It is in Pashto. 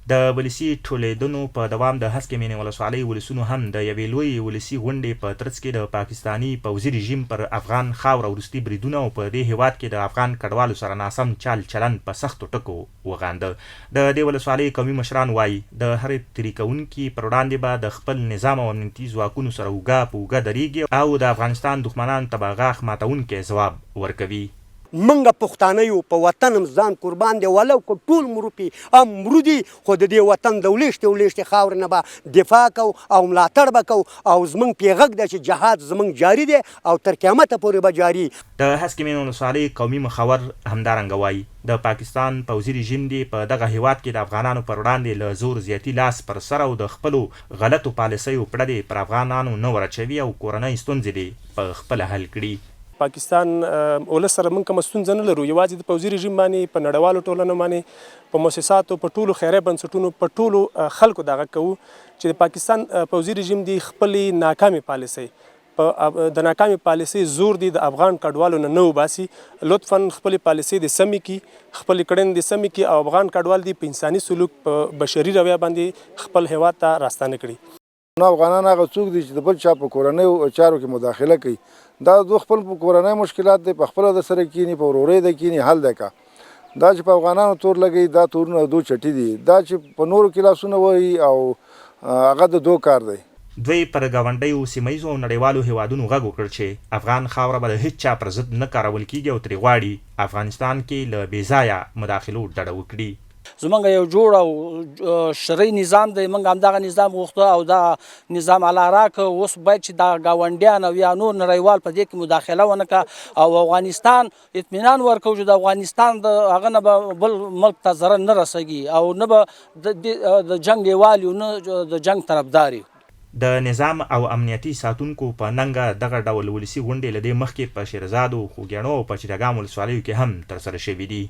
د ولسي ټولېدنو په دوام د هسکې مېنې ولسوالۍ ولسونو هم د یوې لویې ولسي غونډې په ترڅ کې د پاکستاني پوځي رژیم پر افغان خاوره وروستي بریدونه او په دې هېواد کې د افغان کډوالو سره ناسم چال چلند په سختو ټکو وغانده. د دې ولسوالۍ قومي مشران وایي د هرې تېري کوونکي پر وړاندې به د خپل نظام او امنیتي ځواکونو سره اوږه په اوږه درېږي او د افغانستان دښمنانو ته به غاښ ماتونکی ځواب ورکوي. منګه پښتانه یو په وطن هم ځان قربان دی ولو که ټول مروپي هم مرو دي خو د دې وطن د ولیشتې خاورې نه به دفاع کوو او ملاتړ به کوو او زموږ پیغک ده چې جهاد زموږ جاري دی او تر قیامته پورې به جاري. د هسکې مېنې ولسوالۍ قومي مخور همدارنګه وایي د پاکستان پوځي رژیم دی په دغه هېواد کې د افغانانو پر وړاندې له زور زیاتي لاس پر سر او د خپلو غلطو پالیسیو پړه دی پر افغانانو نه ورچوي او کورنۍ ستونزې دی په خپله حل کړي. پاکستان ولس سره موږ کومه ستونزه نه لرو، یوازې د پوځي رژیم باندې په نړیوالو ټولنو باندې په مؤسساتو په ټولو خیریه بنسټونو په ټولو خلکو دغه کوو چې د پاکستان پوځي رژیم دی خپلې ناکامې پالیسۍ د ناکامې پالیسۍ زور دی د افغان کډوالو نه وباسي. لطفا خپلې پالیسۍ د سمې کړي، خپلې کړنې د سمې کړي او افغان کډوال دی په انساني سلوک په بشري رویه باندې خپل هیواد ته راستانه کړي. افغانان هغه څوک دي چې د بل چا په کورنیو چارو کې مداخله کوي، دا د خپل کورنۍ مشکلات دی په خپله د سره کینی په ورورۍ د کینی حل دی کا. دا چې په افغانانو تور لګي دا تورونه دو چټي دي، دا چې په نورو کې لاسونه وهي او هغه د دو کار دی. دوی پر ګاونډیو سیمه ییزو او نړیوالو هېوادونو غږ وکړ چې افغان خاوره به د هېڅ چا پر ضد نه کارول کیږي او ترې غواړي افغانستان کې له بېځایه مداخلو ډډه وکړي. زمونږ یو جوړ او شرعي نظام دی، موږ همدغه نظام غوښته او دا نظام ا.ا.ا که اوس باید چې دا ګاونډیان او یا نور نړیوال په دې کې مداخله ونه کړه او افغانستان اطمینان ورکوو چې د افغانستان د هغه نه به بل ملک ته ضرر نه رسېږي او نه به د جنګ لیوال یو نه د جنګ طرفدار یو. د نظام او امنیتي ساتونکو په ننګه دغه ډول ولسي غونډې له دې مخکې په شیرزادو، خوږیاڼو او په چټګام ولسوالیو کې هم ترسره شوي دي.